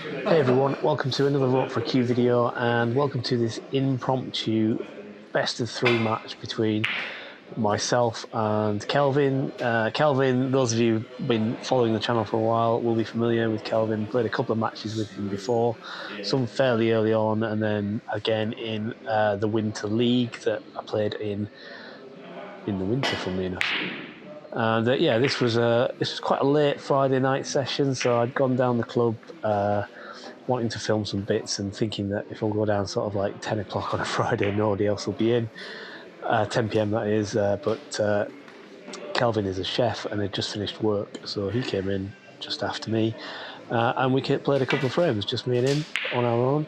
Hey everyone, welcome to another Vote for a Q video, and welcome to this impromptu best of three match between myself and Kelvin. Kelvin, those of you who've been following the channel for a while will be familiar with Kelvin. Played a couple of matches with him before, some fairly early on, and then again in the Winter League that I played in the winter, funnily enough. And this was quite a late Friday night session, so I'd gone down the club wanting to film some bits and thinking that if I'll go down sort of like 10 o'clock on a Friday, nobody else will be in. 10 p.m. that is, but Kelvin is a chef and had just finished work, so he came in just after me, and we played a couple of frames, just me and him on our own.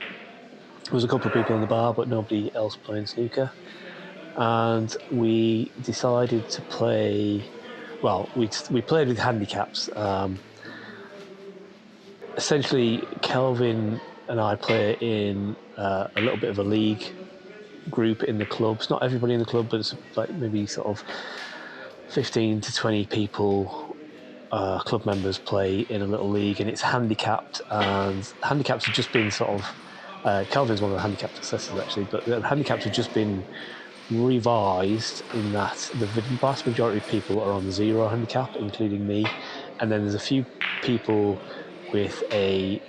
There was a couple of people in the bar, but nobody else playing snooker. And we decided to play. Well, we played with handicaps. Essentially, Kelvin and I play in a little bit of a league group in the club. It's not everybody in the club, but it's like maybe sort of 15 to 20 people, club members play in a little league, and it's handicapped. And handicaps have just been sort of Kelvin's one of the handicapped assessors actually, but the handicaps have just been revised in that the vast majority of people are on zero handicap, including me, and then there's a few people with I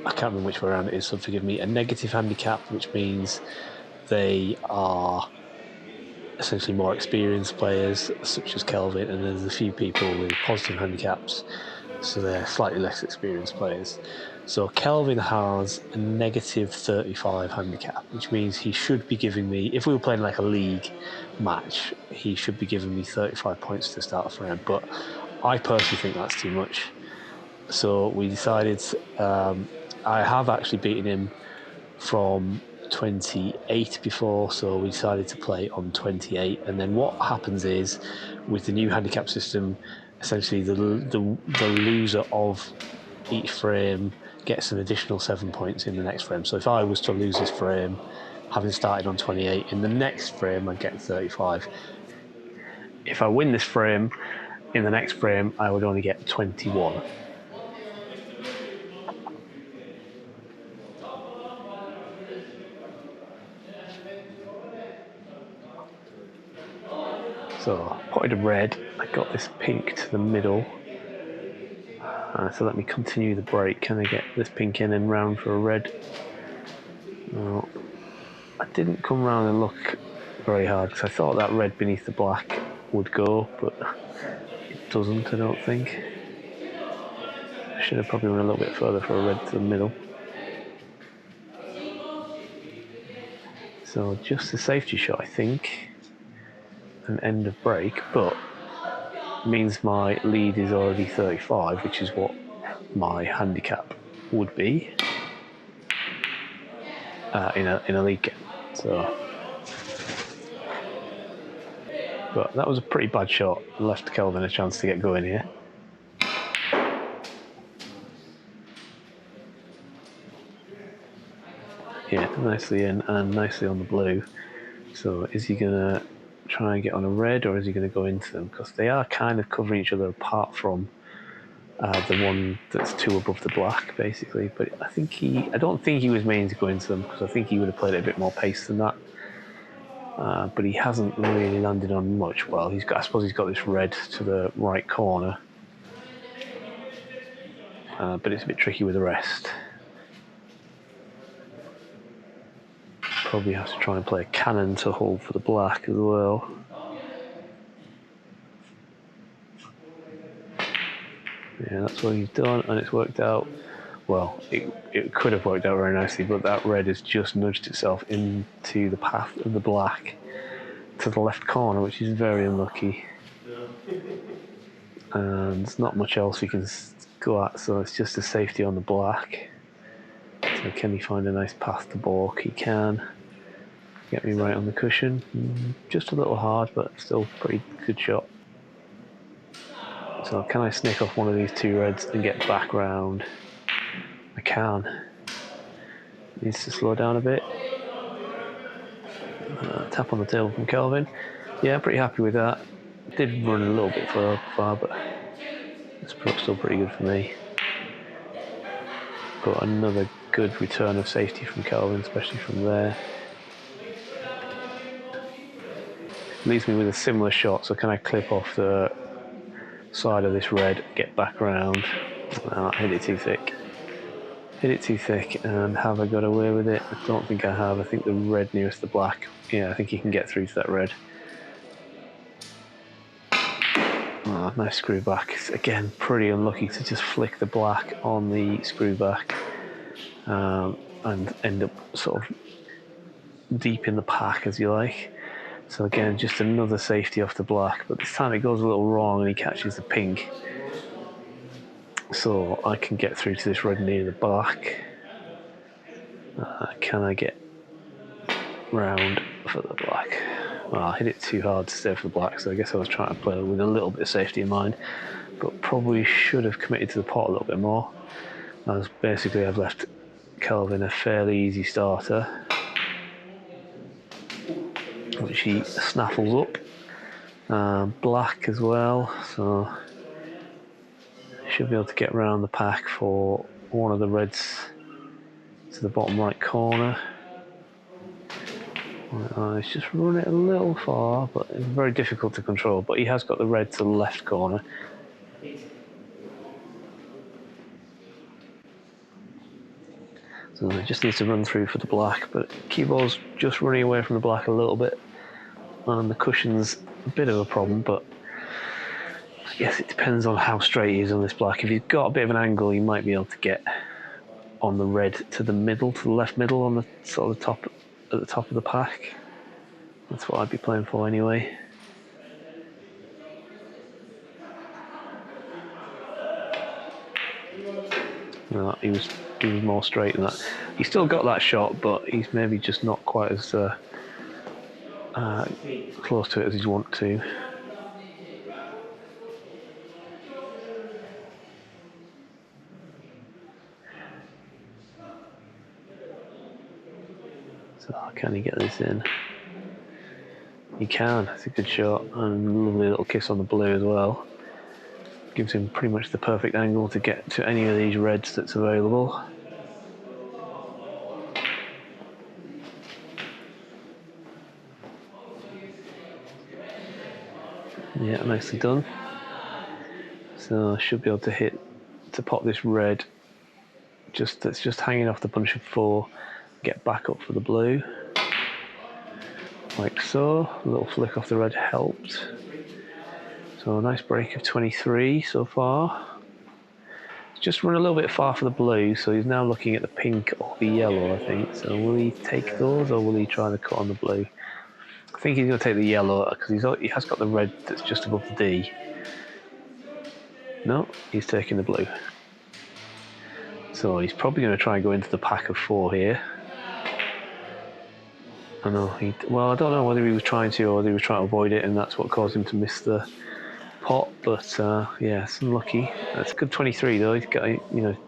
can't remember which way around it is, so forgive me, a negative handicap, which means they are essentially more experienced players, such as Kelvin, and there's a few people with positive handicaps, so they're slightly less experienced players. So Kelvin has a negative 35 handicap, which means he should be giving me, if we were playing like a league match, he should be giving me 35 points to start a frame, but I personally think that's too much. So we decided, I have actually beaten him from 28 before, so we decided to play on 28. And then what happens is, with the new handicap system, essentially the loser of each frame gets an additional 7 points in the next frame. So if I was to lose this frame, having started on 28, in the next frame I'd get 35. If I win this frame, in the next frame I would only get 21. So potted a red, I got this pink to the middle. So let me continue the break. Can I get this pink in and round for a red? No, I didn't come round and look very hard because I thought that red beneath the black would go, but it doesn't, I don't think. I should have probably run a little bit further for a red to the middle. So just a safety shot, I think, an end of break, but means my lead is already 35, which is what my handicap would be in a league game. So, but that was a pretty bad shot. Left Kelvin a chance to get going here. Yeah, nicely in and nicely on the blue. So is he gonna try and get on a red, or is he gonna go into them? Because they are kind of covering each other apart from the one that's two above the black, basically. But I don't think he was meaning to go into them, because I think he would have played it a bit more pace than that. But he hasn't really landed on much. Well, I suppose he's got this red to the right corner, but it's a bit tricky with the rest. Probably have to try and play a cannon to hold for the black as well. Yeah, that's what he's done, and it's worked out. Well, it could have worked out very nicely, but that red has just nudged itself into the path of the black to the left corner, which is very unlucky. And there's not much else we can go at, so it's just a safety on the black. So can he find a nice path to balk? He can. Get me right on the cushion. Just a little hard, but still pretty good shot. So can I snick off one of these two reds and get back round? I can. Needs to slow down a bit. Tap on the table from Kelvin. Yeah, pretty happy with that. Did run a little bit far, but it's still pretty good for me. but another good return of safety from Kelvin, especially from there. Leaves me with a similar shot, so can I clip off the side of this red, get back round? Hit it too thick. Hit it too thick, and have I got away with it? I don't think I have. I think the red nearest the black. Yeah, I think he can get through to that red. Oh, nice screw back. Again, pretty unlucky to just flick the black on the screw back and end up sort of deep in the pack, as you like. So again, just another safety off the black, but this time it goes a little wrong and he catches the pink. So I can get through to this red near the black. Can I get round for the black? Well, I hit it too hard to stay for the black, so I guess I was trying to play with a little bit of safety in mind, but probably should have committed to the pot a little bit more, as basically I've left Kelvin a fairly easy starter, which he snaffles up. Black as well, so should be able to get around the pack for one of the reds to the bottom right corner. It's just run it a little far, but it's very difficult to control. But he has got the red to the left corner. So it just needs to run through for the black, but Keyball's just running away from the black a little bit, and the cushion's a bit of a problem, but I guess it depends on how straight he is on this black. If he's got a bit of an angle, he might be able to get on the red to the middle, to the left middle, on the sort of the top, at the top of the pack. That's what I'd be playing for anyway. No, he was more straight than that. He's still got that shot, but he's maybe just not quite as close to it as he'd want to. So can he get this in? He can. It's a good shot, and a lovely little kiss on the blue as well. Gives him pretty much the perfect angle to get to any of these reds that's available. Yeah, nicely done. So I should be able to pop this red that's just hanging off the bunch of 4, get back up for the blue. Like so. A little flick off the red helped. So a nice break of 23 so far. Just run a little bit far for the blue, so he's now looking at the pink or the yellow, I think. So will he take those, or will he try the cut on the blue? I think he's going to take the yellow, because he has got the red that's just above the D. No, he's taking the blue. So he's probably going to try and go into the pack of 4 here. I don't know whether he was trying to, or whether he was trying to avoid it, and that's what caused him to miss the pot. But yeah, it's unlucky. That's a good 23 though. He's got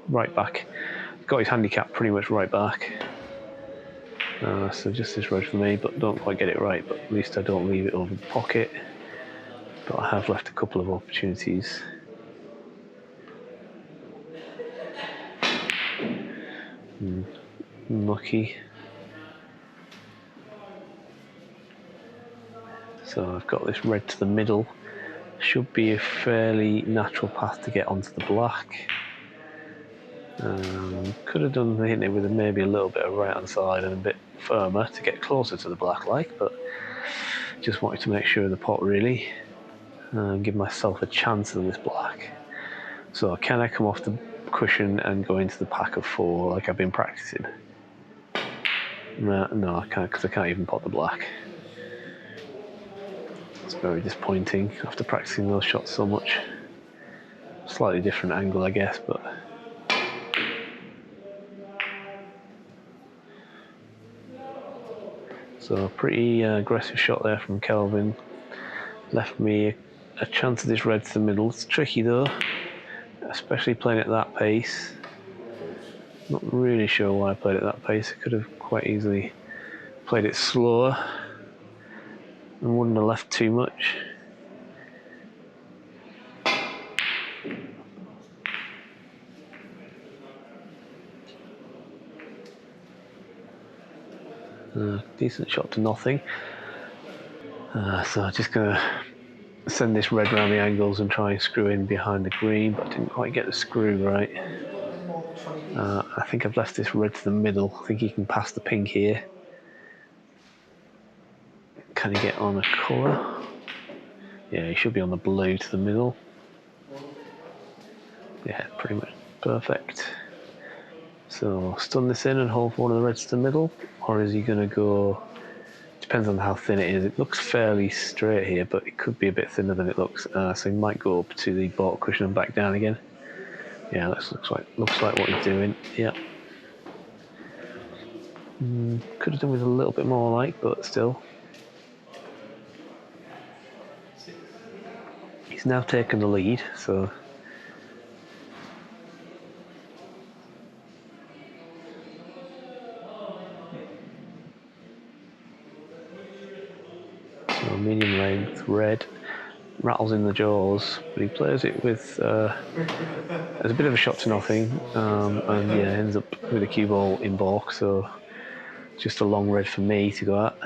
right back. He's got his handicap pretty much right back. So just this red for me, but don't quite get it right. But at least I don't leave it over the pocket. But I have left a couple of opportunities. Unlucky. So I've got this red to the middle. Should be a fairly natural path to get onto the black. Could have done hitting it with maybe a little bit of right hand side and a bit firmer to get closer to the black, but just wanted to make sure of the pot really, and give myself a chance of this black. So can I come off the cushion and go into the pack of 4 like I've been practicing? No, I can't, because I can't even pot the black. It's very disappointing after practicing those shots so much. Slightly different angle, I guess, but so a pretty aggressive shot there from Kelvin. Left me a chance of this red to the middle. It's tricky though, especially playing at that pace. Not really sure why I played at that pace. I could have quite easily played it slower and wouldn't have left too much. Decent shot to nothing. So I'm just going to send this red around the angles and try and screw in behind the green, but I didn't quite get the screw right. I think I've left this red to the middle. I think he can pass the pink here. Can he get on a colour? Yeah, he should be on the blue to the middle. Yeah, pretty much perfect. So stun this in and hold for one of the reds to the middle, or is he going to go? Depends on how thin it is. It looks fairly straight here, but it could be a bit thinner than it looks. So he might go up to the bottom cushion and back down again. Yeah, that looks like what he's doing. Yeah. Could have done with a little bit more light, but still. He's now taken the lead, so. So medium length, red, rattles in the jaws, but he plays it with there's a bit of a shot to nothing, and yeah, ends up with a cue ball in balk, so just a long red for me to go at.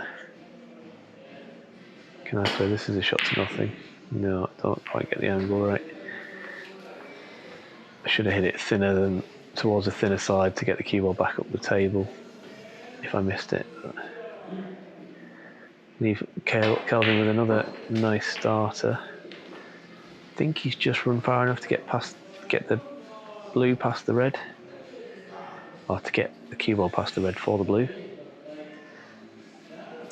Can I play this as a shot to nothing? No, I don't quite get the angle right. I should have hit it thinner than towards the thinner side to get the cue ball back up the table if I missed it. But leave Kelvin with another nice starter. I think he's just run far enough to get the blue past the red, or to get the cue ball past the red for the blue.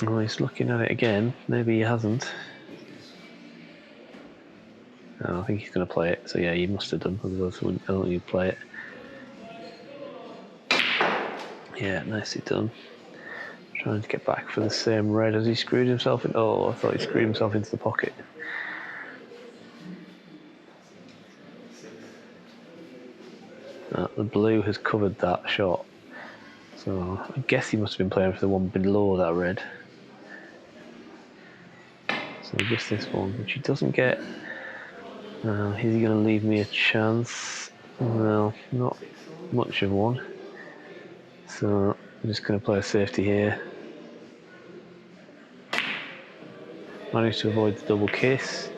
Oh, he's looking at it again. Maybe he hasn't. No, I think he's going to play it. So yeah, he must have done. Otherwise, I don't think he'd play it. Yeah, nicely done. Trying to get back for the same red as he screwed himself in. Oh, I thought he screwed himself into the pocket. The blue has covered that shot. So I guess he must have been playing for the one below that red. So just this one, which he doesn't get. Is he going to leave me a chance? Well, not much of one. So I'm just going to play a safety here. Managed to avoid the double kiss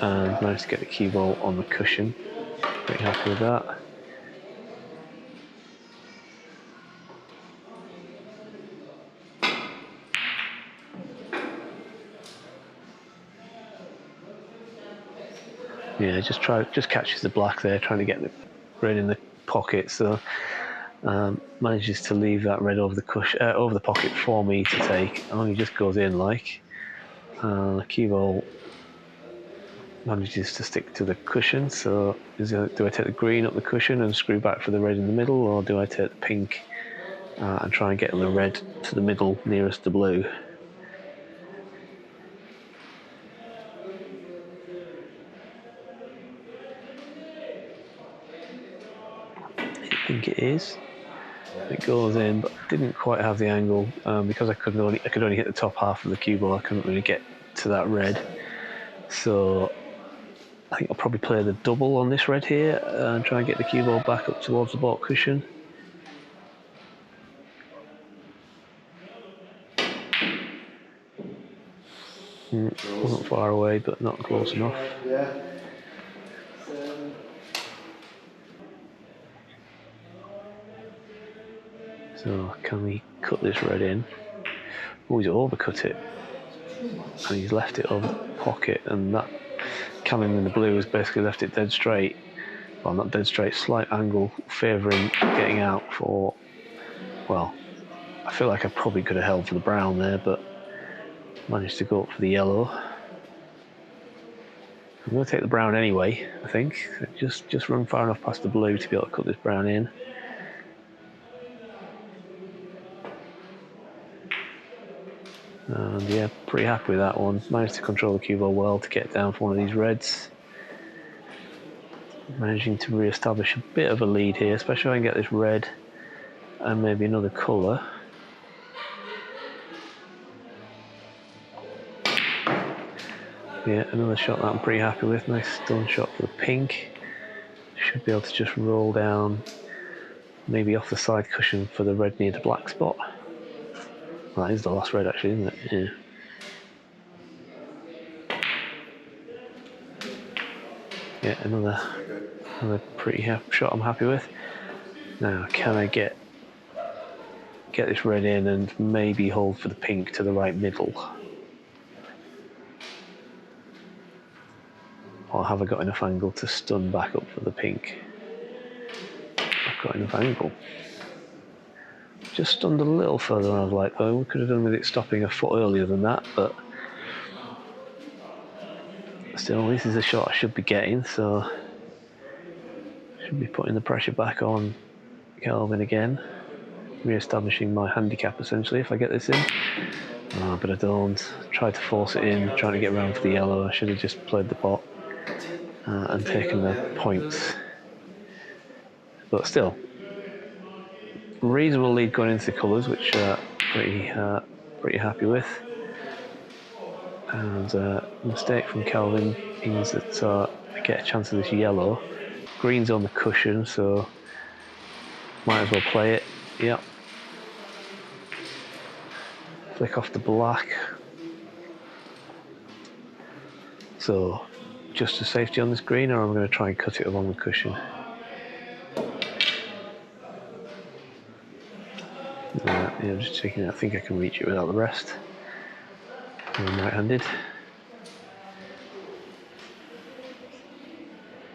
and managed to get the cue ball on the cushion. Pretty happy with that. Yeah, just catches the black there, trying to get the red in the pocket. So manages to leave that red over the pocket for me to take. And he just goes in like. The cue ball manages to stick to the cushion. So do I take the green up the cushion and screw back for the red in the middle, or do I take the pink and try and get the red to the middle nearest the blue? I think it is. It goes in, but didn't quite have the angle because I could only hit the top half of the cue ball. I couldn't really get to that red. So I think I'll probably play the double on this red here and try and get the cue ball back up towards the bottom cushion. Wasn't far away, but not close enough. Yeah. So can we cut this red in? Oh, he's overcut it. And he's left it over the pocket, and that cannon in the blue has basically left it dead straight. Well, not dead straight, slight angle, favouring getting out for, well, I feel like I probably could have held for the brown there, but managed to go up for the yellow. I'm going to take the brown anyway, I think. Just run far enough past the blue to be able to cut this brown in. And yeah, pretty happy with that one. Managed to control the cue ball well to get down for one of these reds. Managing to re-establish a bit of a lead here, especially if I can get this red and maybe another colour. Yeah, another shot that I'm pretty happy with. Nice stun shot for the pink. Should be able to just roll down, maybe off the side cushion for the red near the black spot. Well, that is the last red, actually, isn't it? Yeah. Yeah, another pretty shot I'm happy with. Now, can I get this red in and maybe hold for the pink to the right middle? Or have I got enough angle to stun back up for the pink? I've got enough angle. Just stunned a little further than I was like, though. We could have done with it stopping a foot earlier than that, but still, this is a shot I should be getting, so should be putting the pressure back on Kelvin again, re-establishing my handicap essentially if I get this in. But I don't. Try to force it in, trying to get around for the yellow. I should have just played the pot and taken the points. But still, reasonable lead going into the colours, which pretty happy with. And mistake from Kelvin means that I get a chance of this yellow. Green's on the cushion, so might as well play it. Yep. Flick off the black. So just a safety on this green, or I'm going to try and cut it along the cushion. Yeah, I'm just checking it. I think I can reach it without the rest. I'm right-handed.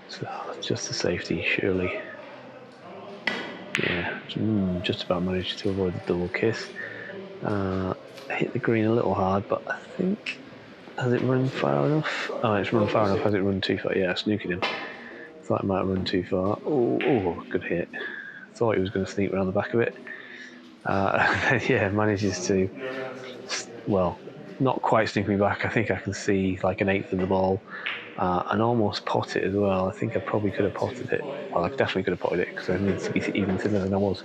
So just a safety, surely. Yeah, just about managed to avoid the double kiss. Hit the green a little hard, but I think, has it run far enough? Oh, it's run far enough. Has it run too far? Yeah, snookered him. Thought it might have run too far. Oh, good hit. Thought he was going to sneak around the back of it. Yeah, manages to, well, not quite sneak me back. I think I can see like an eighth of the ball and almost pot it as well. I think I probably could have potted it. Well, I definitely could have potted it because I needed to be even thinner than I was.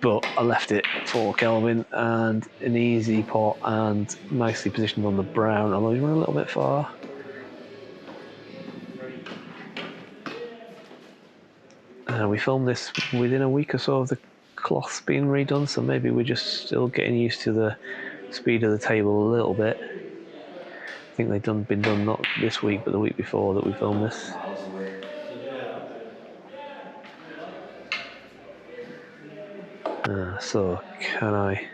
But I left it for Kelvin and an easy pot and nicely positioned on the brown, although he's run a little bit far. We filmed this within a week or so of the cloths being redone, so maybe we're just still getting used to the speed of the table a little bit. I think they've been done not this week but the week before that we filmed this. Miles away. So can I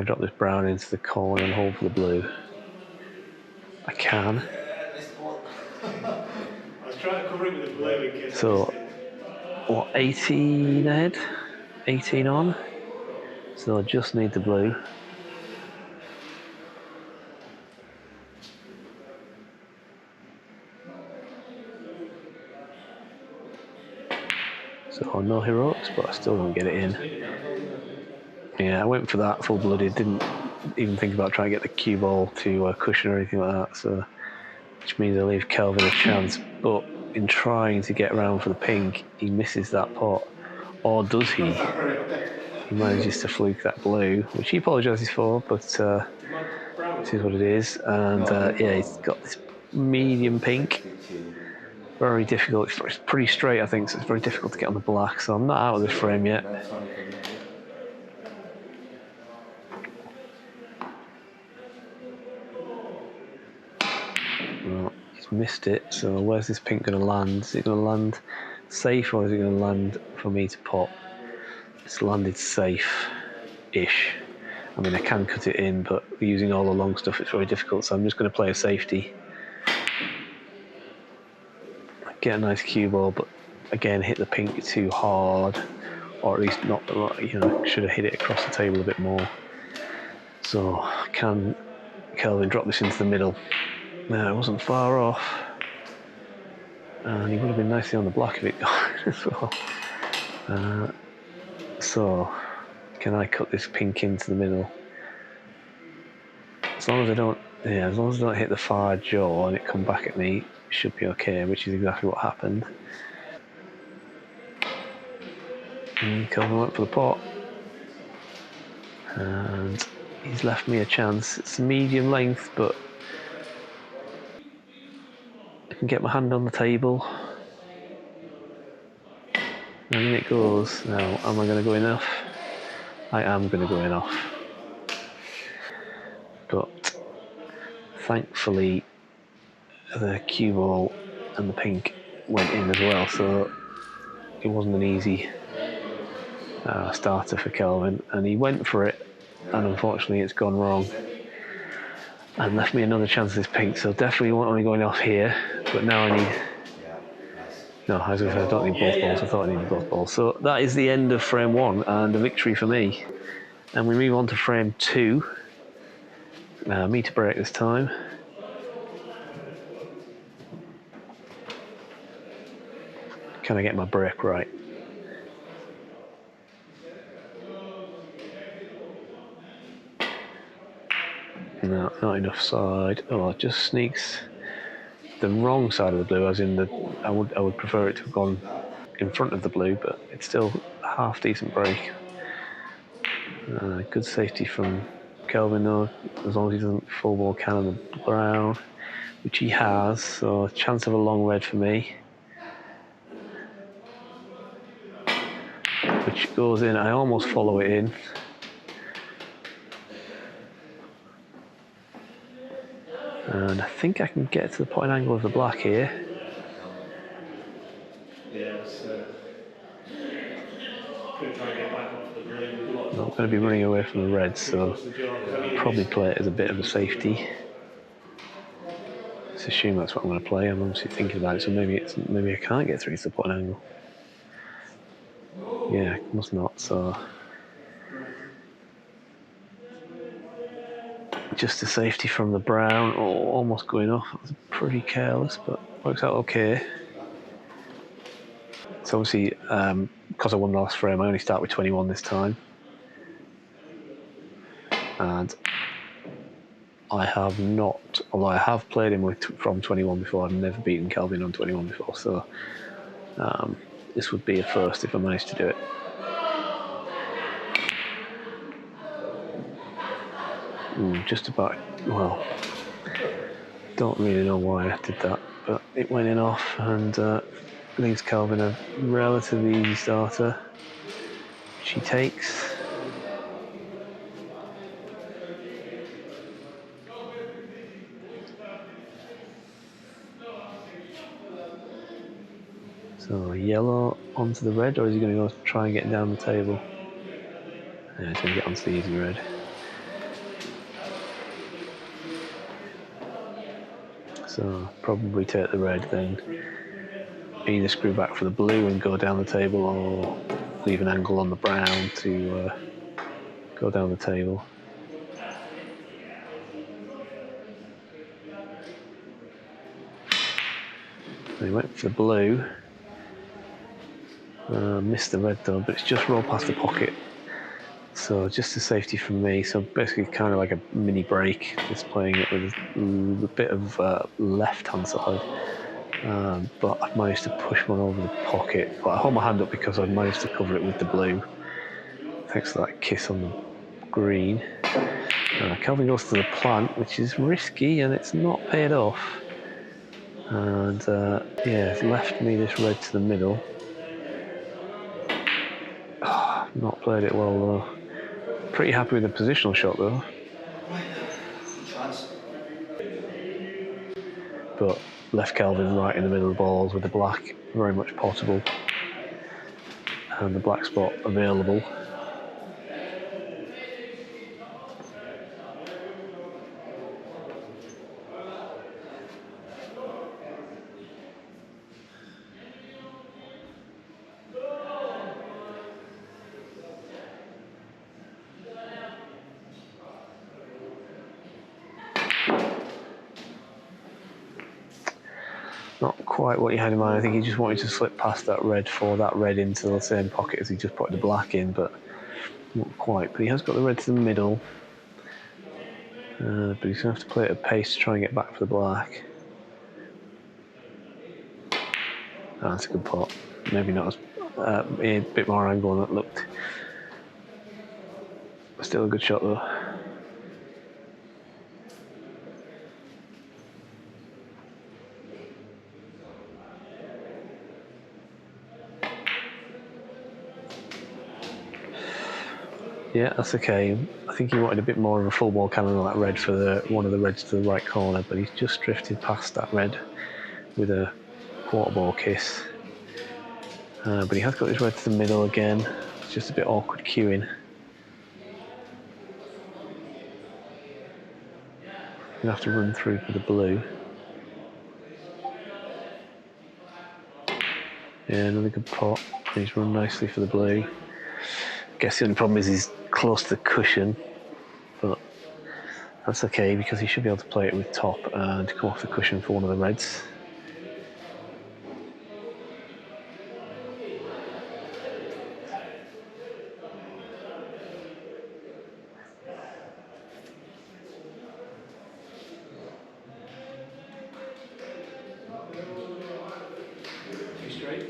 drop this brown into the corner and hold for the blue? I can. Yeah, nice pot. I was trying to cover it with the blue in case I So missed it. what, 18 ahead? 18 on? So I just need the blue. So no heroics, but I still don't get it in. Yeah, I went for that full-blooded. Didn't even think about trying to get the cue ball to cushion or anything like that. So, which means I leave Kelvin a chance. But in trying to get around for the pink, he misses that pot, or does he? He manages to fluke that blue, which he apologises for, but this is what it is. And yeah, he's got this medium pink. Very difficult. It's pretty straight, I think, so it's very difficult to get on the black. So I'm not out of this frame yet. Well, he's missed it. So where's this pink going to land? Is it going to land safe, or is it going to land for me to pot? It's landed safe-ish. I mean, I can cut it in, but using all the long stuff, it's very difficult. So I'm just going to play a safety. Get a nice cue ball, but again, hit the pink too hard, or at least not. Should have hit it across the table a bit more. So can Kelvin drop this into the middle? No, it wasn't far off, and he would have been nicely on the block if it got as well. So can I cut this pink into the middle? As long as I don't hit the far jaw and it come back at me, it should be okay, which is exactly what happened. And Kelvin went for the pot, and he's left me a chance. It's medium length, but I can get my hand on the table. And in it goes. Now, am I going to go enough? I am going to go enough. but thankfully the cue ball and the pink went in as well, so it wasn't an easy starter for Kelvin, and he went for it, and unfortunately it's gone wrong and left me another chance of this pink, so definitely only going off here, but now I need... No, I was going to say I don't need both balls. I thought I needed both balls. So that is the end of frame 1 and a victory for me. And we move on to frame 2. Me to break this time. Can I get my break right? No, not enough side. Oh, it just sneaks the wrong side of the blue, as in I would prefer it to have gone in front of the blue, but it's still a half decent break. Good safety from Kelvin though, as long as he doesn't full ball cannon the brown, which he has, so chance of a long red for me. Which goes in, I almost follow it in. And I think I can get to the point angle of the black here. Yeah, going to try and get back onto the blue. I'm not going to be running away from the red, so probably play it as a bit of a safety. Let's assume that's what I'm going to play. I'm obviously thinking about it, so maybe I can't get through to the point angle. Yeah, must not. So just a safety from the brown, almost going off. That was pretty careless, but works out okay. So obviously, because I won the last frame, I only start with 21 this time. And I have not, although I have played him from 21 before, I've never beaten Kelvin on 21 before, so this would be a first if I managed to do it. Just about, well, don't really know why I did that, but it went in off and leaves Kelvin a relatively easy starter, which he takes. So yellow onto the red, or is he going to go try and get down the table? Yeah, he's going to get onto the easy red. So probably take the red, then either screw back for the blue and go down the table, or leave an angle on the brown to go down the table. So he went for the blue. Missed the red though, but it's just rolled past the pocket. So just a safety from me. So basically kind of like a mini break, just playing it with a bit of left-hand side. But I've managed to push one over the pocket. But I hold my hand up because I've managed to cover it with the blue. Thanks to that kiss on the green. Kelvin goes to the plant, which is risky and it's not paid off. And yeah, it's left me this red to the middle. Not played it well though. Pretty happy with the positional shot though. But left Kelvin right in the middle of the balls with the black very much possible. And the black spot available. Not quite what he had in mind. I think he just wanted to slip past that red for that red into the same pocket as he just put the black in, but not quite. But he has got the red to the middle. But he's going to have to play it at pace to try and get back for the black. That's a good pot. Maybe not as a bit more angle than it looked. Still a good shot though. Yeah, that's okay. I think he wanted a bit more of a full ball cannon on that red for one of the reds to the right corner, but he's just drifted past that red with a quarter ball kiss. But he has got his red to the middle again. It's just a bit awkward queuing. Gonna have to run through for the blue. Yeah, another good pot. He's run nicely for the blue. I guess the only problem is he's close to the cushion, but that's okay because he should be able to play it with top and come off the cushion for one of the reds. Too straight?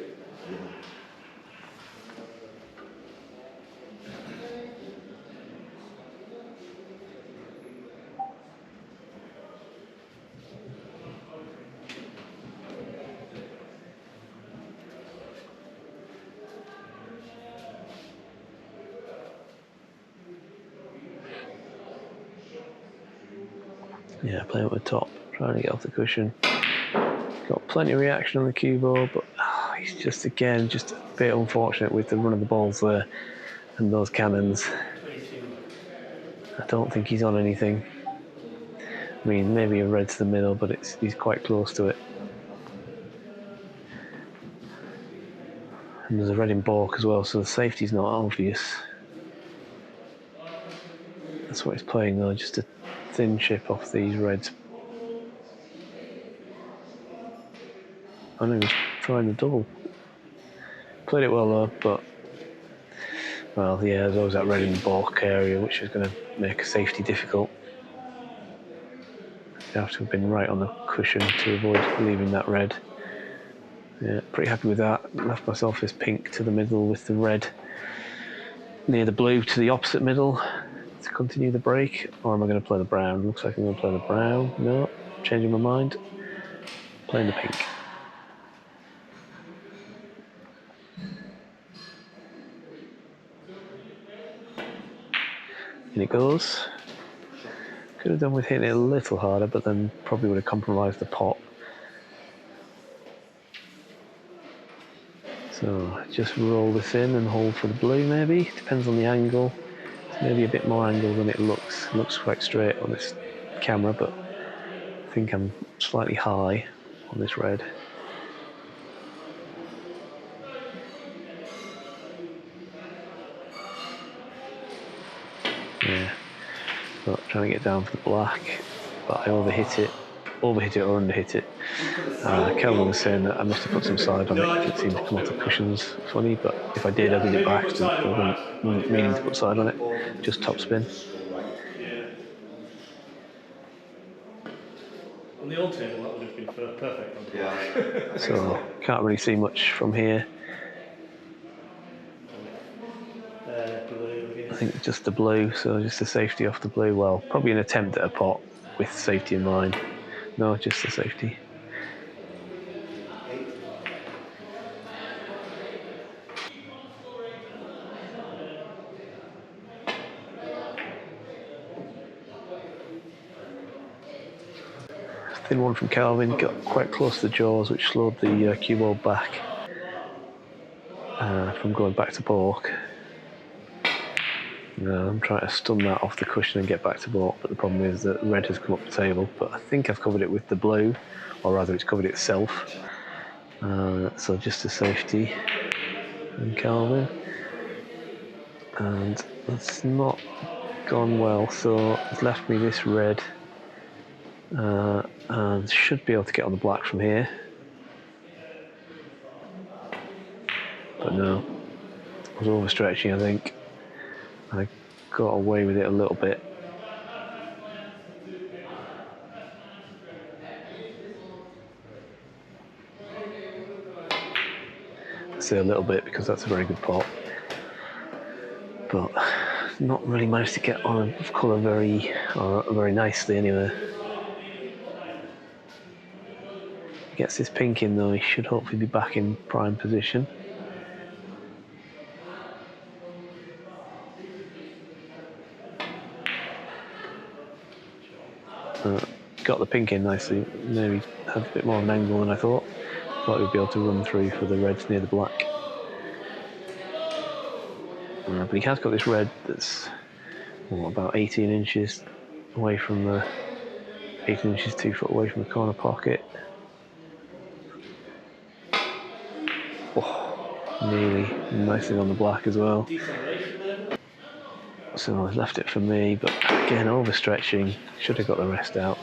Yeah, playing with the top, trying to get off the cushion. Got plenty of reaction on the cue ball, but he's just a bit unfortunate with the run of the balls there and those cannons. 22. I don't think he's on anything. I mean, maybe a red to the middle, but he's quite close to it. And there's a red in balk as well, so the safety's not obvious. That's what he's playing though, just a thin chip off these reds. I know he's trying the double. Played it well though, but well, yeah, there's always that red in the balk area, which is going to make safety difficult. You have to have been right on the cushion to avoid leaving that red. Yeah, pretty happy with that. Left myself this pink to the middle with the red near the blue to the opposite middle to continue the break. Or am I going to play the brown? Looks like I'm going to play the brown. No, changing my mind. Playing the pink. In it goes. Could have done with hitting it a little harder, but then probably would have compromised the pot. So just roll this in and hold for the blue maybe. Depends on the angle. It's maybe a bit more angle than it looks. It looks quite straight on this camera, but I think I'm slightly high on this red. Yeah. So trying to get down for the black, but I overhit it or underhit it. Kelvin was saying that I must have put some side on it because it seemed to come off the cushions funny, but if I did it by accident. I wasn't meaning to put side on it, just top spin. Yeah. On the old table, that would have been perfect on the black. So can't really see much from here. Blue, I guess. I think just the blue, so just the safety off the blue. Well, probably an attempt at a pot with safety in mind. No, just the safety. Thin one from Kelvin, got quite close to the jaws, which slowed the cue ball back from going back to balk. I'm trying to stun that off the cushion and get back to balk, but the problem is that red has come up the table. But I think I've covered it with the blue, or rather, it's covered itself. So just a safety from Kelvin, and that's not gone well. So it's left me this red. And should be able to get on the black from here, but no, I was overstretching. I think I got away with it a little bit. I say a little bit because that's a very good pot, but not really managed to get on a colour very nicely anyway. Gets this pink in though, he should hopefully be back in prime position. Got the pink in nicely. Maybe had a bit more of an angle than I thought. Thought we'd be able to run through for the reds near the black. But he has got this red that's about 18 inches away from the 18 inches 2 foot away from the corner pocket. Nearly nicely on the black as well. Deceleration there. So I left it for me, but again overstretching. Should have got the rest out,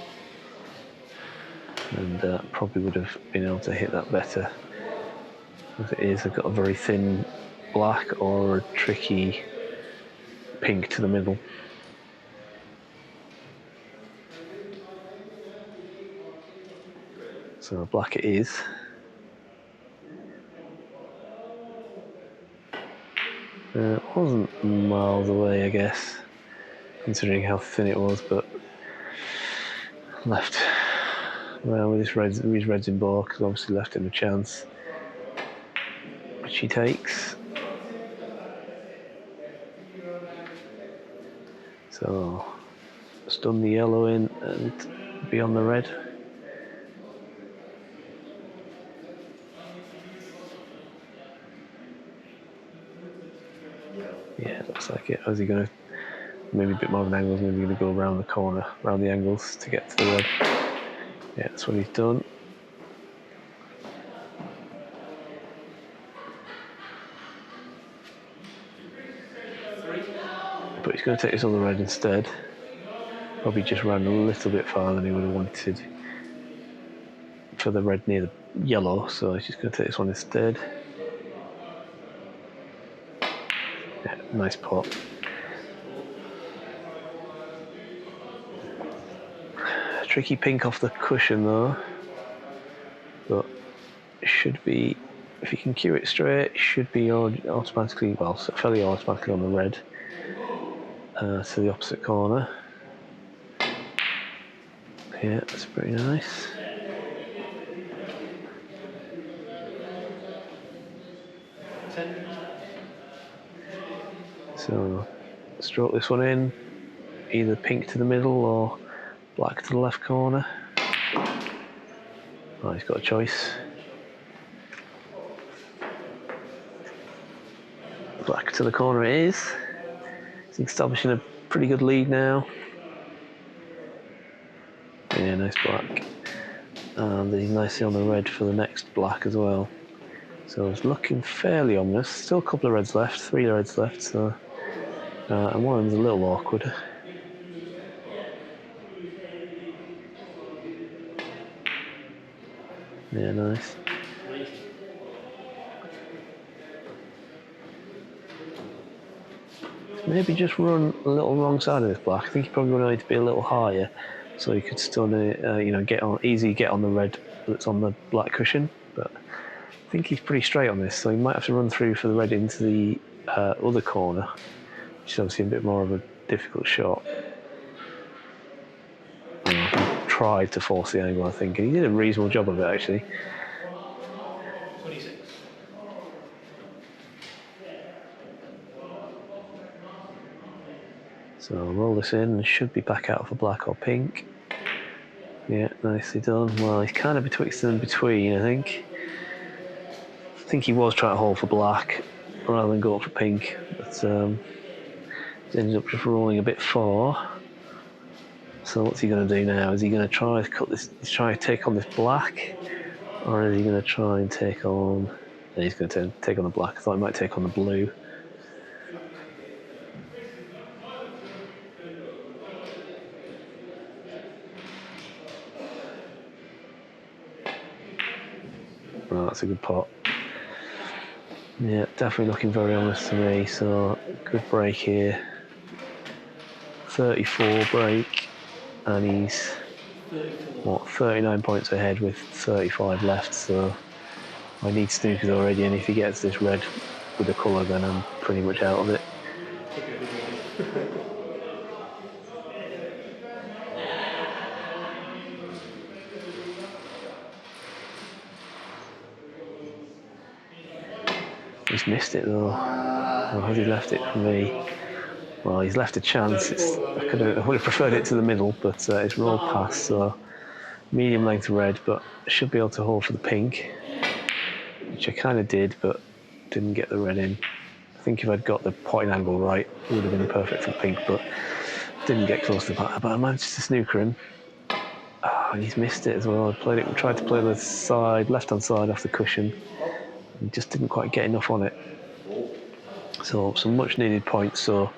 and probably would have been able to hit that better. As it is, I've got a very thin black or a tricky pink to the middle. So black it is. It wasn't miles away, I guess, considering how thin it was, but left. Well, with his reds in ball, because obviously left him a chance, which he takes. So, stun the yellow in and be on the red. Yeah, looks like it. Is he going to, maybe a bit more of an angle, maybe going to go around the corner, around the angles to get to the red. Yeah, that's what he's done. But he's going to take this other red instead. Probably just ran a little bit farther than he would have wanted for the red near the yellow, so he's just going to take this one instead. Yeah, nice pot. Tricky pink off the cushion though, but it should be, if you can cue it straight, it should be automatically, well, fairly automatically on the red to the opposite corner. Yeah, that's pretty nice. So, stroke this one in, either pink to the middle or black to the left corner. Oh, he's got a choice. Black to the corner it is. He's establishing a pretty good lead now. Yeah, nice black. And he's nicely on the red for the next black as well. So it's looking fairly ominous. Still a couple of reds left, 3 reds left, so and one of them's a little awkward. Yeah, nice. Maybe just run a little wrong side of this black. I think he probably would need to be a little higher, so he could still, get on the red that's on the black cushion. But I think he's pretty straight on this, so he might have to run through for the red into the other corner, which is obviously a bit more of a difficult shot. He tried to force the angle, I think, and he did a reasonable job of it actually. 26. So I'll roll this in and should be back out for black or pink. Yeah, nicely done. Well, he's kind of betwixt and between, I think. I think he was trying to hold for black rather than go for pink, but he ended up just rolling a bit far. So what's he going to do now? Is he going to try to cut this? He's trying to take on this black, or is he going to try and take on? No, he's going to take on the black. I thought he might take on the blue. Oh, that's a good pot. Yeah, definitely looking very honest to me. So good break here. 34 break, and he's 39 points ahead with 35 left. So I need snookers already, and if he gets this red with the colour, then I'm pretty much out of it. He's missed it though. Or has he left it for me? Well, he's left a chance. I would have preferred it to the middle, but it's rolled past, so medium length red, but I should be able to hold for the pink, which I kind of did, but didn't get the red in. I think if I'd got the potting angle right, it would have been perfect for pink, but didn't get close to that. But I managed to snooker him. Oh, and he's missed it as well. I tried to play the side, left-hand side off the cushion, and just didn't quite get enough on it. So some much needed points. So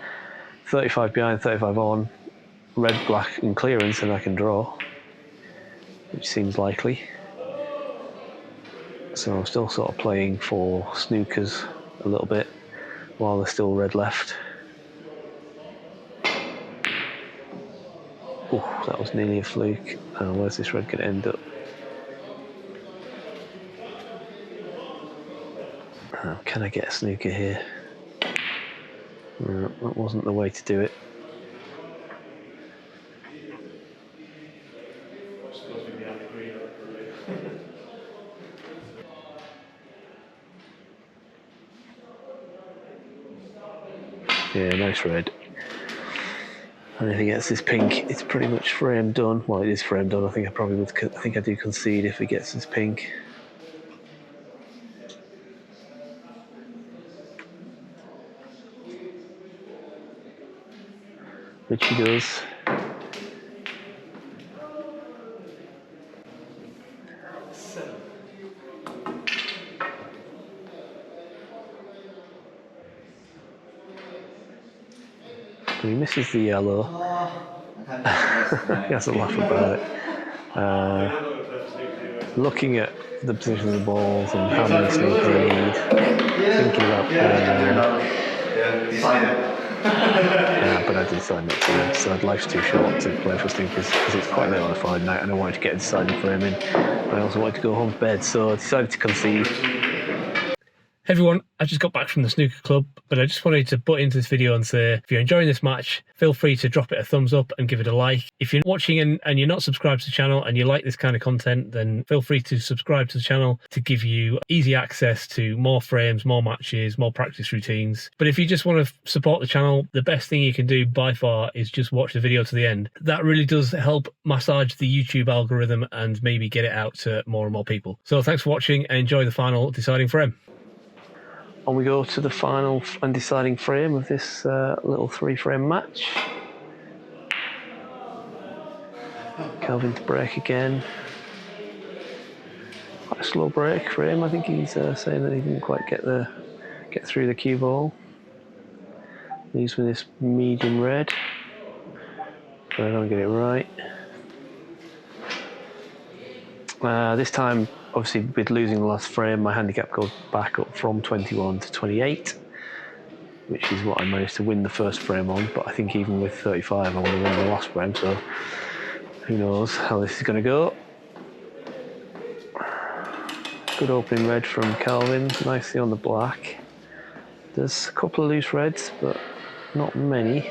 35 behind, 35 on, red, black, and clearance, and I can draw, which seems likely. So I'm still sort of playing for snookers a little bit while there's still red left. Oh, that was nearly a fluke. Where's this red going to end up? Can I get a snooker here? That wasn't the way to do it. Yeah, nice red. And if he gets this pink, it's pretty much frame done. Well, it is frame done. I think I do concede if he gets this pink. Which he does. But he misses the yellow. He has a laugh about it. Looking at the position of the balls and how many snookers I need, thinking about playing but I decided not to. I decided life's too short to play for snookers because it's quite late on a Friday night and I wanted to get a deciding frame in. I also wanted to go home to bed, so I decided to concede. Hey everyone, I just got back from the snooker club, but I just wanted to butt into this video and say, if you're enjoying this match, feel free to drop it a thumbs up and give it a like. If you're watching and you're not subscribed to the channel and you like this kind of content, then feel free to subscribe to the channel to give you easy access to more frames, more matches, more practice routines. But if you just want to support the channel, the best thing you can do by far is just watch the video to the end. That really does help massage the YouTube algorithm and maybe get it out to more and more people. So thanks for watching and enjoy the final deciding frame. On we go to the final and deciding frame of this little 3-frame match. Kelvin to break again. Quite a slow break for him. I think he's saying that he didn't quite get through the cue ball. Leaves with this medium red, but I don't get it right. This time, obviously, with losing the last frame, my handicap goes back up from 21 to 28, which is what I managed to win the first frame on. But I think even with 35, I would have won the last frame, so who knows how this is going to go. Good opening red from Kelvin, nicely on the black. There's a couple of loose reds, but not many.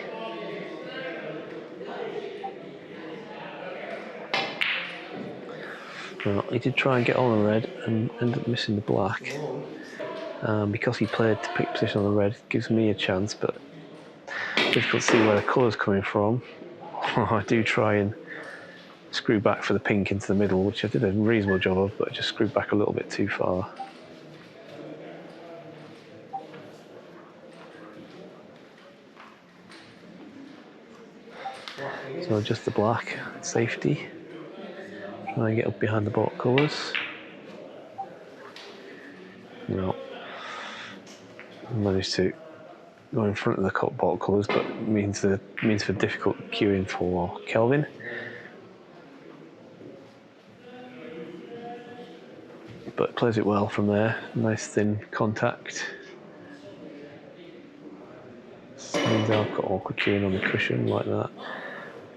Well, he did try and get on the red and ended up missing the black. Because he played to pick position on the red, gives me a chance, but difficult to see where the colour's coming from. I do try and screw back for the pink into the middle, which I did a reasonable job of, but I just screwed back a little bit too far. So just the black, safety. Try and get up behind the bottom colours. No. Managed to go in front of the bottom colours, but it means for difficult cueing for Kelvin. But plays it well from there. Nice thin contact. Means I've got awkward cueing on the cushion like that.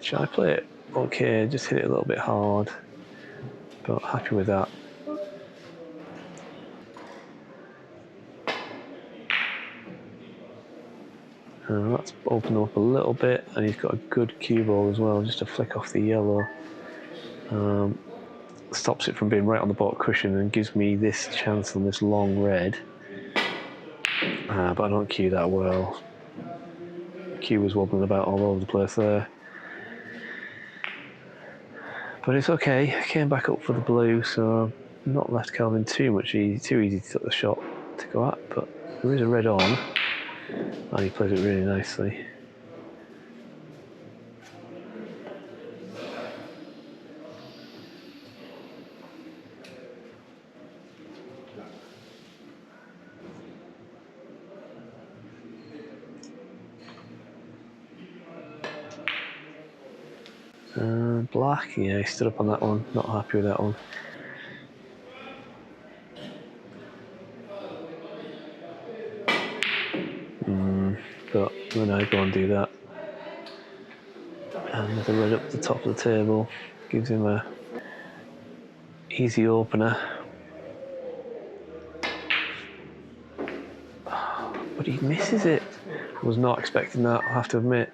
Should I play it? Okay, just hit it a little bit hard. But happy with that. That's opened up a little bit, and he's got a good cue ball as well, just to flick off the yellow. Stops it from being right on the bottom cushion and gives me this chance on this long red. But I don't cue that well. cue was wobbling about all over the place there. But it's okay. I came back up for the blue, so I've not left Kelvin too easy to take the shot to go at. But there is a red on, and he plays it really nicely. Black, yeah, he stood up on that one. Not happy with that one. But when I go and do that, and with the red up the top of the table, gives him a easy opener. But he misses it. I was not expecting that, I have to admit.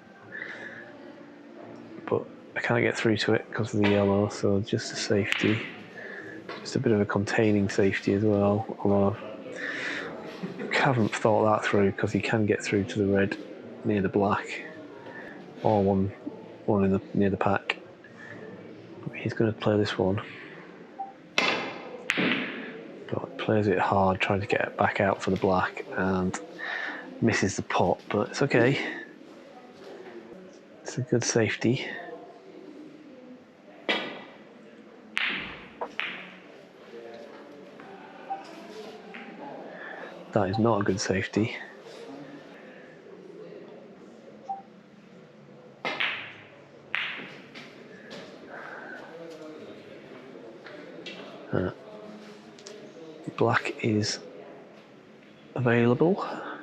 But I can't get through to it because of the yellow, so just a safety. Just a bit of a containing safety as well, although I haven't thought that through because he can get through to the red near the black, or one near the pack. He's going to play this one, but plays it hard, trying to get it back out for the black, and misses the pot, but it's okay. It's a good safety. That is not a good safety. Black is available. I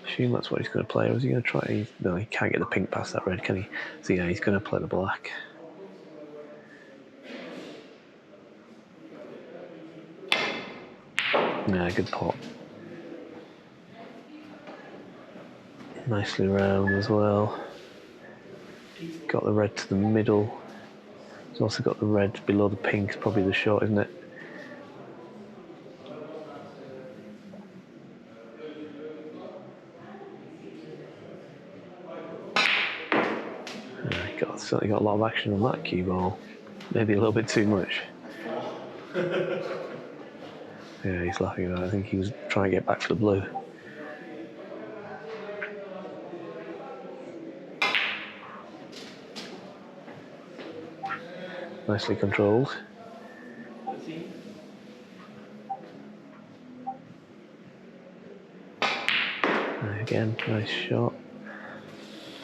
assume that's what he's going to play. Or is he going to try? No, he can't get the pink past that red, can he? So yeah, he's going to play the black. Yeah, good pot. Nicely round as well. Got the red to the middle. He's also got the red below the pink. It's probably the shot, isn't it? Yeah, certainly got a lot of action on that cue ball. Maybe a little bit too much. Yeah, he's laughing about it. I think he was trying to get back for the blue. Nicely controlled. Again, nice shot.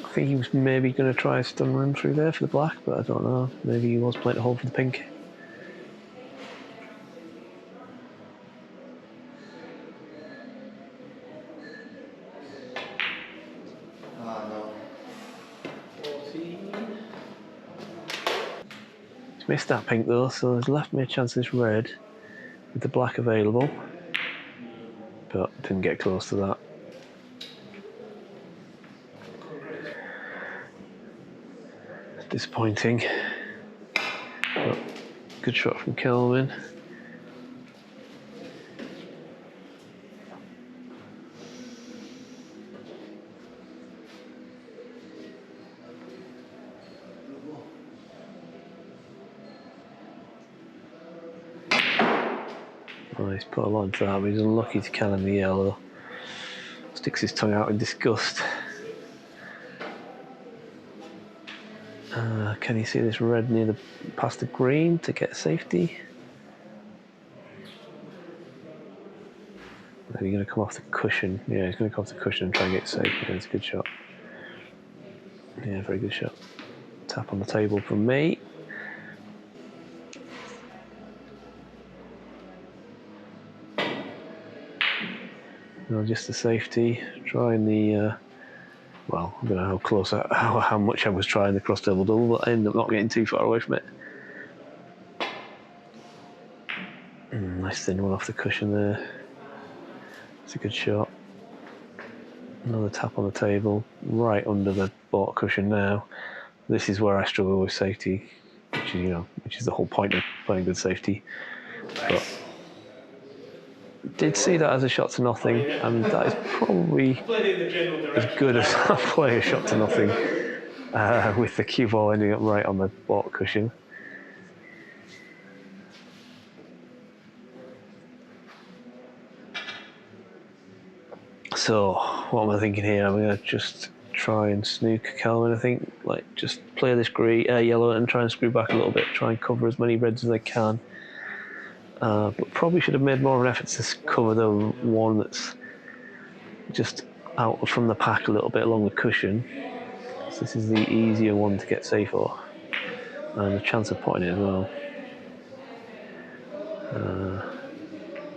I think he was maybe going to try a stun run through there for the black, but I don't know. Maybe he was playing to hold for the pink. No. 14. He's missed that pink though, so he's left me a chance this red with the black available, but didn't get close to that. Disappointing, but good shot from Kelvin. Oh, he's put a lot into that, but he's unlucky to can in the yellow. Sticks his tongue out in disgust. Can you see this red near past the green to get safety? Are you going to come off the cushion? Yeah, he's going to come off the cushion and try and get safe. Yeah, it's a good shot. Yeah, very good shot. Tap on the table from me. No, just the safety. Trying the. Well, I don't know how close, how much I was trying the cross table double, but I ended up not getting too far away from it. Nice thin one off the cushion there. It's a good shot. Another tap on the table, right under the bought cushion now. This is where I struggle with safety, which is the whole point of playing good safety. But did see that as a shot to nothing, and that is probably as good as I play a shot to nothing with the cue ball ending up right on the baulk cushion. So what am I thinking here? I'm going to just try and snooker Kelvin, I think. Like, just play this yellow and try and screw back a little bit, try and cover as many reds as I can. But probably should have made more of an effort to cover the one that's just out from the pack a little bit along the cushion. So this is the easier one to get safe for, and a chance of potting it as well.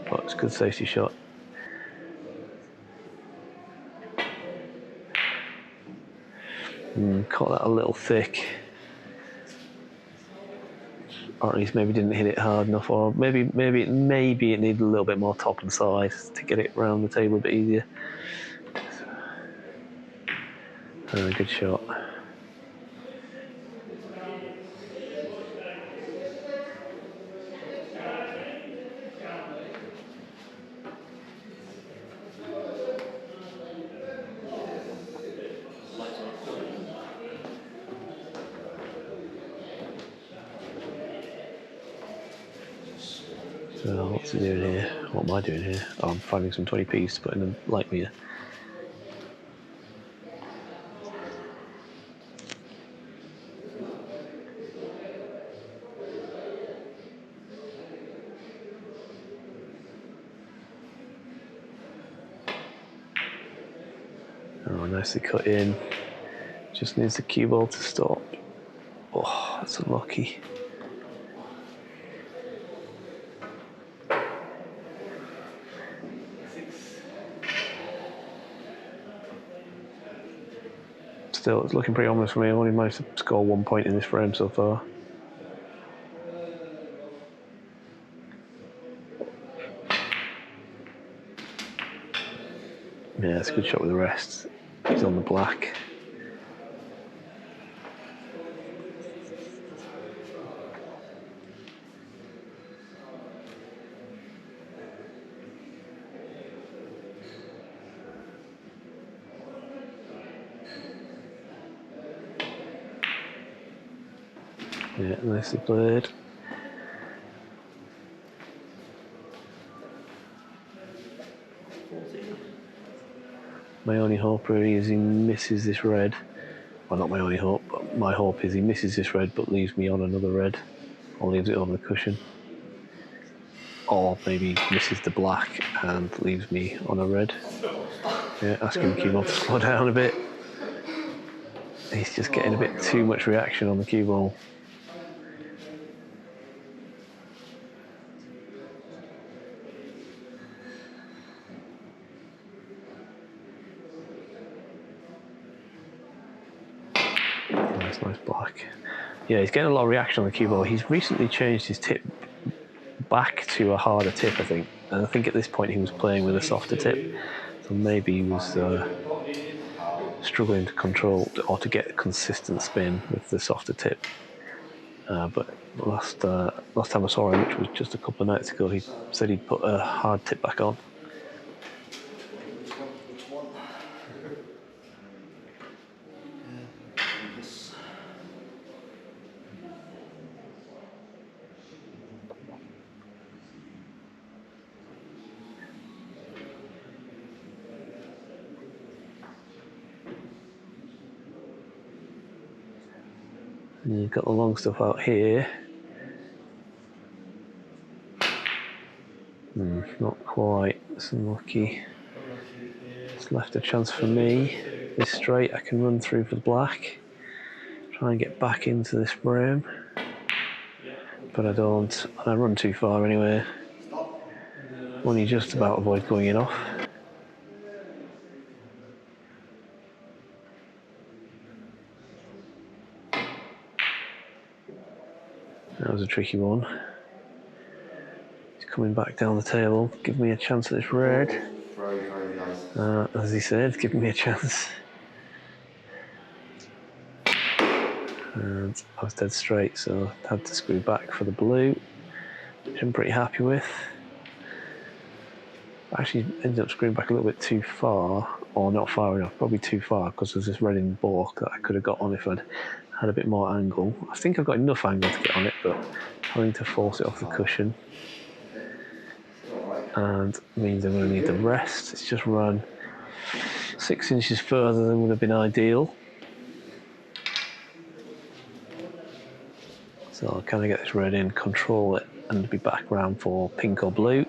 But it's a good safety shot. Caught that a little thick, or at least maybe didn't hit it hard enough, or maybe it needed a little bit more top and side to get it round the table a bit easier. Good shot. So what's he doing here? What am I doing here? Oh, I'm finding some 20p's to put in the light meter. Oh, nicely cut in. Just needs the cue ball to stop. Oh, that's unlucky. Still, it's looking pretty ominous for me. I've only managed to score 1 point in this frame so far. Yeah, it's a good shot with the rest. He's on the black. Yeah, nicely played. My only hope really is he misses this red. Well, not my only hope, but my hope is he misses this red but leaves me on another red, or leaves it over the cushion. Or maybe misses the black and leaves me on a red. Yeah, asking the cue ball to slow down a bit. He's just getting a bit too much reaction on the cue ball. Nice black. Yeah, he's getting a lot of reaction on the cue ball. He's recently changed his tip back to a harder tip, I think. And I think at this point he was playing with a softer tip. So maybe he was struggling to control or to get consistent spin with the softer tip. But last time I saw him, which was just a couple of nights ago, he said he'd put a hard tip back on. Which one? This. And you've got the long stuff out here. Not quite. It's unlucky. It's left a chance for me. This straight I can run through for the black. Try and get back into this frame. But I don't. I run too far anyway. Only just about avoid going in off. That was a tricky one. He's coming back down the table. Give me a chance at this red. Very, very nice. As he said, give me a chance. And I was dead straight, so I had to screw back for the blue, which I'm pretty happy with. Actually ended up screwing back a little bit too far, or not far enough, probably too far, because there's this red in balk that I could have got on if I'd had a bit more angle. I think I've got enough angle to get on it, but having to force it off the cushion and means I'm going to need the rest. It's just run 6 inches further than would have been ideal. So I'll kind of get this red in, control it, and be back round for pink or blue.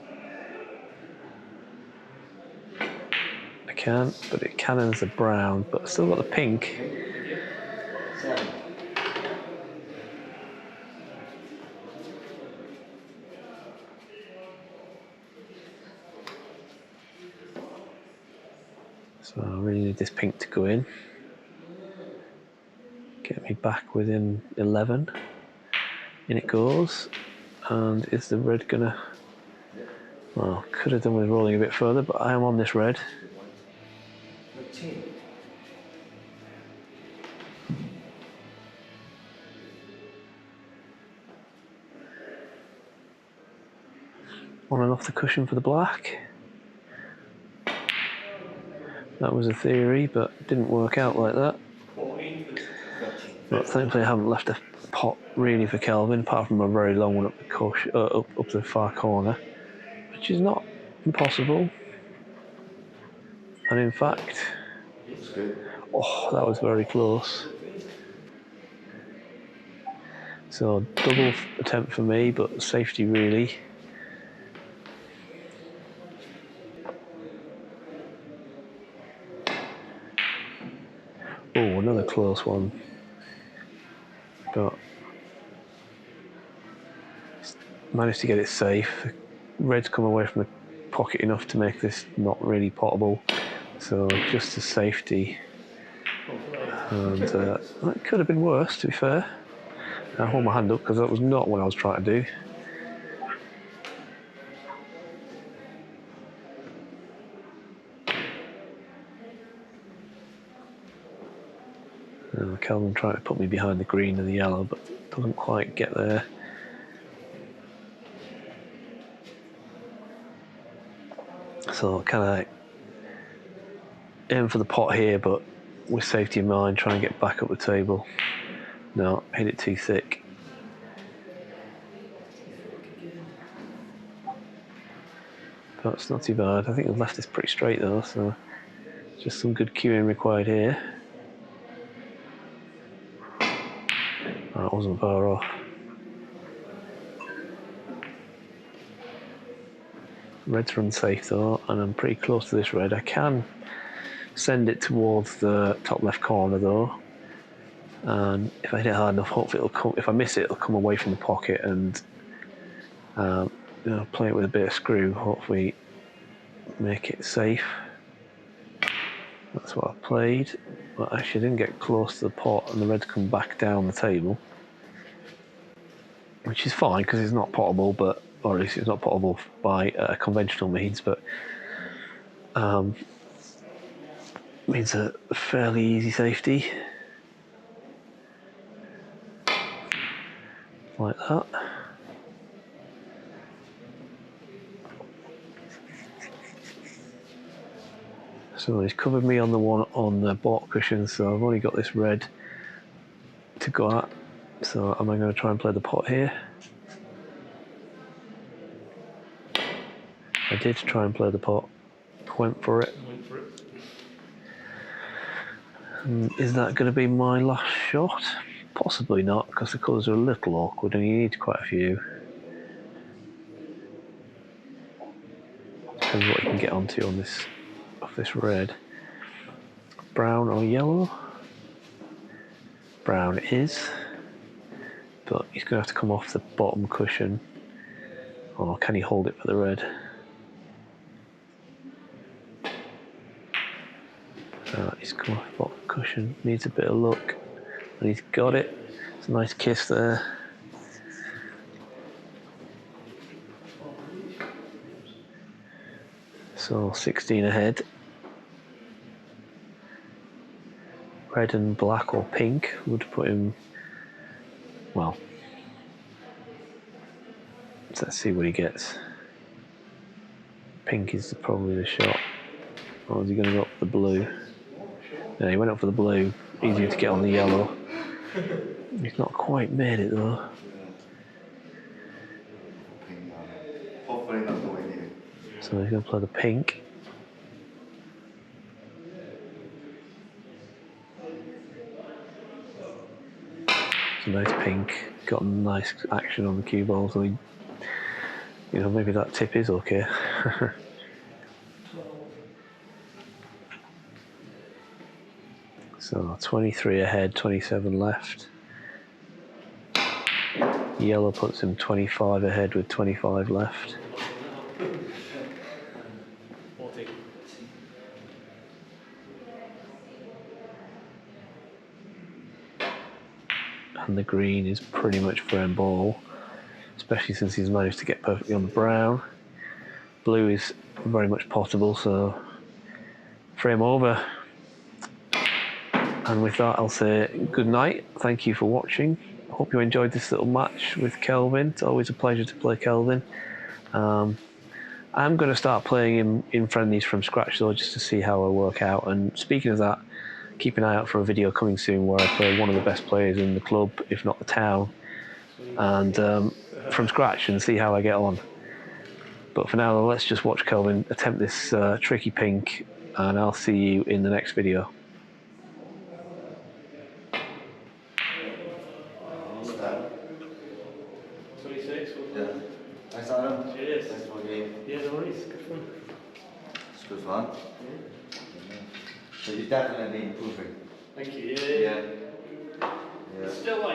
I can, but it cannons the brown, but I've still got the pink. So I really need this pink to go in. Get me back within 11. In it goes. And is the red gonna... Well, could have done with rolling a bit further, but I am on this red. On and off the cushion for the black. That was a theory, but it didn't work out like that. But thankfully I haven't left a pot really for Kelvin, apart from a very long one up the up the far corner, which is not impossible. And in fact, oh, that was very close. So double attempt for me, but safety really. Oh, another close one. But managed to get it safe. Red's come away from the pocket enough to make this not really potable. So just a safety. And that could have been worse, to be fair. I hold my hand up because that was not what I was trying to do. Kelvin trying to put me behind the green and the yellow, but doesn't quite get there. So kind of aim for the pot here, but with safety in mind, try and get back up the table. No, hit it too thick. That's not too bad. I think I've left this pretty straight though, so just some good cueing required here. That wasn't far off. Red's run safe though, and I'm pretty close to this red. I can send it towards the top left corner though, and if I hit it hard enough, hopefully it'll come. If I miss it, it'll come away from the pocket and play it with a bit of screw. Hopefully, make it safe. That's what I played, but actually I didn't get close to the pot, and the red's come back down the table, which is fine because it's not potable, but or at least it's not potable by conventional means, but means a fairly easy safety. Like that. So he's covered me on the one on the balk cushion, so I've only got this red to go at. So am I going to try and play the pot here? I did try and play the pot. Went for it. Is that going to be my last shot? Possibly not, because the colours are a little awkward and you need quite a few. Depends what you can get onto on this off this red. Brown or yellow? Brown it is, but he's going to have to come off the bottom cushion. Or can he hold it for the red? He's come off the bottom cushion, needs a bit of luck, and he's got it. It's a nice kiss there. So 16 ahead. Red and black or pink would put him, well, let's see what he gets. pink is probably the shot. Or is he going to go up for the blue? No, he went up for the blue. Easier to get on the yellow. He's not quite made it though. Hopefully not going in. So he's going to play the pink. It's a nice pink. Got nice action on the cue ball, so he, maybe that tip is okay. So 23 ahead, 27 left. Yellow puts him 25 ahead with 25 left. And the green is pretty much frame ball, especially since he's managed to get perfectly on the brown. Blue is very much potable, so frame over. And with that, I'll say good night. Thank you for watching. Hope you enjoyed this little match with Kelvin. It's always a pleasure to play Kelvin. I'm going to start playing him in friendlies from scratch though, just to see how I work out. And speaking of that, keep an eye out for a video coming soon where I play one of the best players in the club, if not the town, and from scratch and see how I get on. But for now, let's just watch Kelvin attempt this tricky pink, and I'll see you in the next video. What's that? 26. Yeah. Thanks, Adam. Cheers. Thanks for the game. Yeah, no worries. Good fun. It's good fun. Yeah. So you're definitely improving. Thank you. Yeah. Yeah. Still like